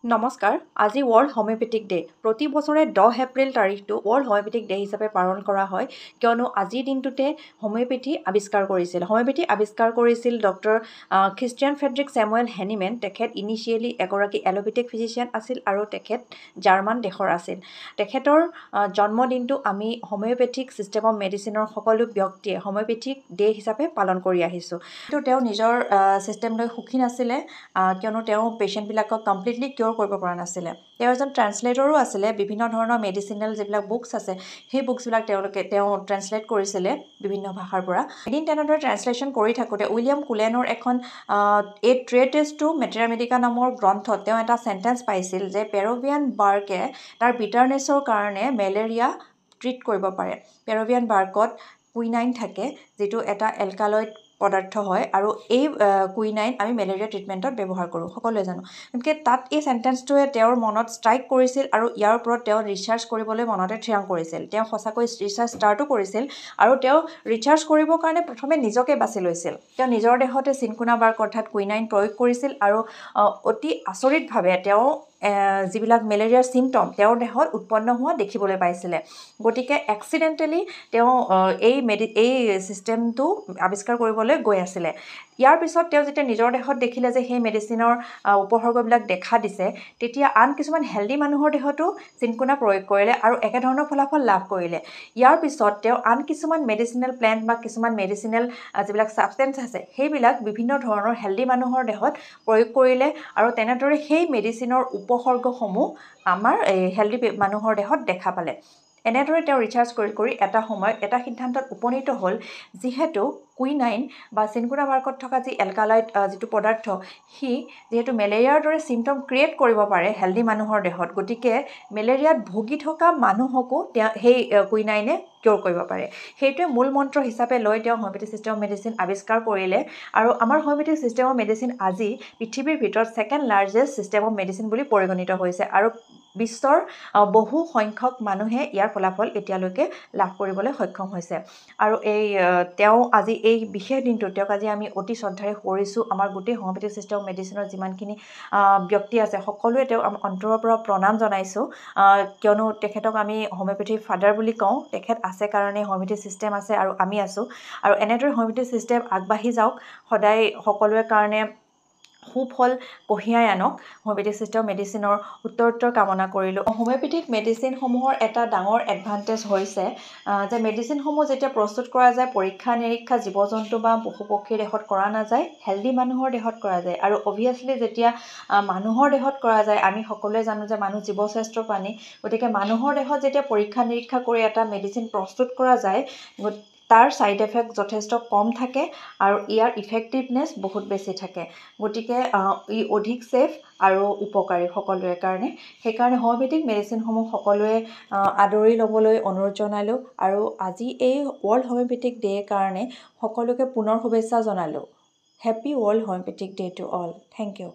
নমস্কাৰ আজি world homeopathic day প্ৰতি বছৰে 10 এপ্ৰিল তাৰিখটো ৱৰ্ল্ড হোমিওপেথিক ডে হিচাপে পালন কৰা হয় কিয়নো আজিৰ দিনটোতে হোমিওপেথি আৱিষ্কাৰ কৰিছিল doctor Christian Frederick Samuel Hahnemann তেখেত ইনিচিয়েলি এগৰাকী এলোপেথিক ফিজিচিয়ান আছিল আৰু তেখেত জাৰ্মান দেশৰ আছিল তেখেতৰ জন্মদিনটো আমি হোমিওপেথিক চিষ্টেম অফ মেডিচিনৰ সকলো ব্যক্তিয়ে হোমিওপেথিক ডে হিচাপে পালন কৰি আহিছোঁ কিন্তু তেওঁ নিজৰ চিষ্টেম লৈ সুখী নাছিলে কিয়নো তেওঁ পেচেণ্টবিলাকক কমপ্লিটলি কিয়ৰ কৰিব পৰা নাছিলে তেওঁ এজন ট্ৰান্সলেটৰো আছিলে বিভিন্ন ধৰণৰ মেডিচিনেল যিবিলাক বুকছ আছে সেই বুকছবিলাক তেওঁ ট্ৰান্সলেট কৰিছিলে বিভিন্ন ভাষাৰ পৰা এদিন তেনেদৰে ট্ৰান্সলেশ্যন কৰি থাকোঁতে উইলিয়াম কুলেনৰ এখন এ ট্ৰেটিছ টু মেটেৰিয়া মেডিকা নামৰ গ্ৰন্থত তেওঁ এটা চেণ্টেন্স পাইছিল যে পেৰোভিয়ান বাৰ্কে তাৰ বিটাৰনেছৰ কাৰণে মেলেৰিয়া ট্ৰিট কৰিব পাৰে পেৰোভিয়ান বাৰ্কত কুইনাইন থাকে যিটো এটা এলকালইড পদাৰ্থ হয় আৰু এই কুইনাইন আমি মেলেৰিয়া ট্ৰিটমেণ্টত ব্যৱহাৰ কৰোঁ সকলোৱে জানো গতিকে তাত এই চেণ্টেন্সটোৱে তেওঁৰ মনত ষ্ট্ৰাইক কৰিছিল আৰু ইয়াৰ ওপৰত তেওঁ ৰিচাৰ্চ কৰিবলৈ মনতে থিৰাং কৰিছিল তেওঁ সঁচাকৈ ৰিচাৰ্চ ষ্টাৰ্টো কৰিছিল আৰু তেওঁ ৰিচাৰ্চ কৰিবৰ কাৰণে প্ৰথমে নিজকে বাছি লৈছিল তেওঁ নিজৰ দেহতে চিনকোনা বাৰ্ক অৰ্থাৎ কুইনাইন প্ৰয়োগ কৰিছিল আৰু অতি আচৰিতভাৱে তেওঁ যিবিলাক মেলেৰিয়াৰ চিমটম তেওঁৰ দেহত উৎপন্ন হোৱা দেখিবলৈ পাইছিলে গতিকে এক্সিডেণ্টেলি তেওঁ এই চিষ্টেমটো আৱিষ্কাৰ কৰিবলৈ গৈ আছিলে ইয়াৰ পিছত তেওঁ যেতিয়া নিজৰ দেহত দেখিলে যে সেই মেডিচিনৰ উপসৰ্গবিলাক দেখা দিছে তেতিয়া আন কিছুমান হেল্ডি মানুহৰ দেহতো চিনকোনা প্ৰয়োগ কৰিলে আৰু একেধৰণৰ ফলাফল লাভ কৰিলে ইয়াৰ পিছত তেওঁ আন কিছুমান মেডিচিনেল প্লেণ্ট বা কিছুমান মেডিচিনেল যিবিলাক ছাবষ্টেন্স আছে সেইবিলাক বিভিন্ন ধৰণৰ হেল্ডি মানুহৰ দেহত প্ৰয়োগ কৰিলে আৰু তেনেদৰে সেই মেডিচিনৰ উপসৰ্গসমূহ আমাৰ হেল্ডি মানুহৰ দেহত দেখা পালে এনেদৰে তেওঁ ৰিচাৰ্চ কৰি এটা সময়ত এটা সিদ্ধান্তত উপনীত হ'ল যিহেতু কুইনাইন বা চিনকোনা বাৰ্কত থকা যি এলকালইড যিটো পদাৰ্থ সি যিহেতু মেলেৰিয়াৰ দৰে চিমটম ক্ৰিয়েট কৰিব পাৰে হেল্ডি মানুহৰ দেহত গতিকে মেলেৰিয়াত ভুগি থকা মানুহকো সেই কুইনাইনে কিয়ৰ কৰিব পাৰে সেইটোৱে মূল মন্ত্ৰ হিচাপে লৈ তেওঁ হোমিওপেথিক চিষ্টেম অফ মেডিচিন আৱিষ্কাৰ কৰিলে আৰু আমাৰ হোমিওপেথিক চিষ্টেম অফ মেডিচিন আজি পৃথিৱীৰ ভিতৰত second largest system of medicine বুলি পৰিগণিত হৈছে আৰু বিশ্বৰ বহু সংখ্যক মানুহে ইয়াৰ ফলাফল এতিয়ালৈকে লাভ কৰিবলৈ সক্ষম হৈছে আৰু তেওঁ আজি এই বিশেষ দিনটো তেওঁক আজি আমি অতি শ্ৰদ্ধাৰে কৰিছোঁ আমাৰ গোটেই হোমিওপেথিক চিষ্টেম অফ মেডিচিনৰ যিমানখিনি ব্যক্তি আছে সকলোৱে তেওঁ অন্তৰৰ পৰা প্ৰণাম জনাইছোঁ কিয়নো তেখেতক আমি হোমিওপেথিৰ ফাদাৰ বুলি কওঁ তেখেত আছে কাৰণে হোমিওপেথিক চিষ্টেম আছে আৰু আমি আছোঁ আৰু এনেদৰে হোমিওপেথিক চিষ্টেম আগবাঢ়ি যাওক সদায় সকলোৰে কাৰণে সুফল কঢ়িয়াই আনক হোমিওপেথিক চিষ্টেম মেডিচিনৰ উত্তৰোত্তৰ কামনা কৰিলোঁ হোমিওপেথিক মেডিচিনসমূহৰ এটা ডাঙৰ এডভান্টেজ হৈছে যে মেডিচিনসমূহ যেতিয়া প্ৰস্তুত কৰা যায় পৰীক্ষা নিৰীক্ষা জীৱ জন্তু বা পশু পক্ষীৰ দেহত কৰা নাযায় হেল্ডি মানুহৰ দেহত কৰা যায় আৰু অভিয়াছলি যেতিয়া মানুহৰ দেহত কৰা যায় আমি সকলোৱে জানো যে মানুহ জীৱশ্ৰেষ্ঠ প্ৰাণী গতিকে মানুহৰ দেহত যেতিয়া পৰীক্ষা নিৰীক্ষা কৰি এটা মেডিচিন প্ৰস্তুত কৰা যায় তাৰ ছাইড এফেক্ট যথেষ্ট কম থাকে আৰু ইয়াৰ ইফেক্টিভনেছ বহুত বেছি থাকে গতিকে ই অধিক ছেফ আৰু উপকাৰী সকলোৰে কাৰণে সেইকাৰণে হোমিওপেথিক মেডিচিনসমূহ সকলোৱে আদৰি ল'বলৈ অনুৰোধ জনালোঁ আৰু আজি এই ৱৰ্ল্ড হোমিওপেথিক ডে'ৰ কাৰণে সকলোকে পুনৰ শুভেচ্ছা জনালোঁ happy world homeopathic day' to all thank U